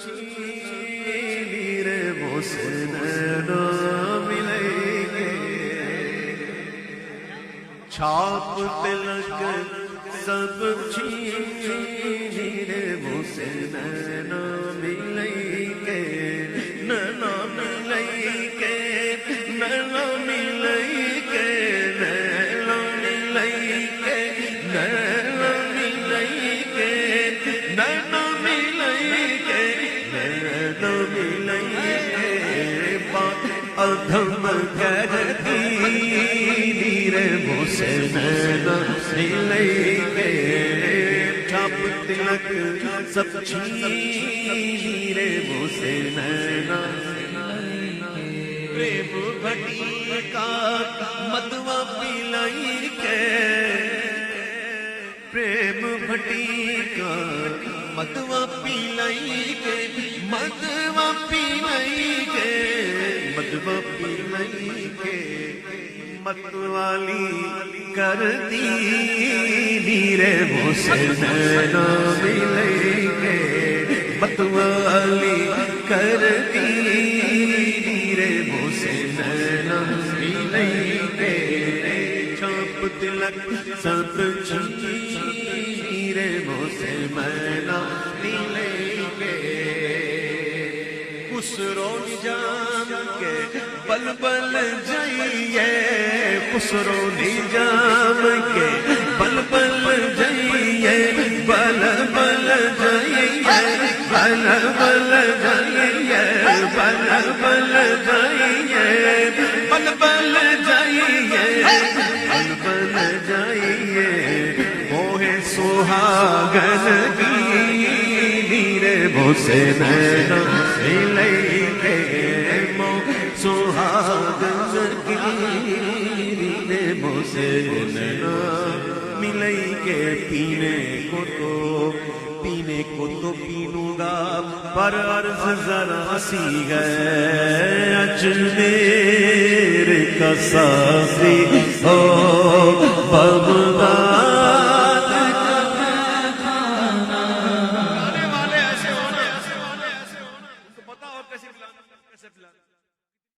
چھین وہ سے نینو ملیں گے چھاپ تلک سب چھین وہ سے نینو ملیں گے نینو ملیں گے نینو ملیں گے نینو ملیں گے نینو ملیں گے نینو ملیں گے نینو ملیں گے بات ادھم کرتی نیرے وہ سے نینو ملیں گے چھاپ تلک سب چھین وہ سے نینو پریم بھٹی کا مدوا پلائیں گے پریم بھٹی کا مدوا پلائیں گے مدوا پلائیں گے مدوا پلائیں گے متوالی کر دی نیرے وہ سے نینو ملیں گے متوالی کر دی نیرے وہ سے نینو ملیں گے چھاپ تلک سب چھین وہ سے نینو ملیں گے خسرو نظام کے بل بل جائیے خسرو نظام کے بل بل جائیے بل بل جائیے بل بل جائیے بل بل جائیے بل بل جائیے بل بل جائیے موہ سہاگن کی نیرے وہ سے نینو ملیں گے موہ سہاگن کی نیرے وہ سے نینو ملیں گے پینے کو تو پینوں گا پر عرض ذرا سی ہے اجمیر کا سازی ہو بغداد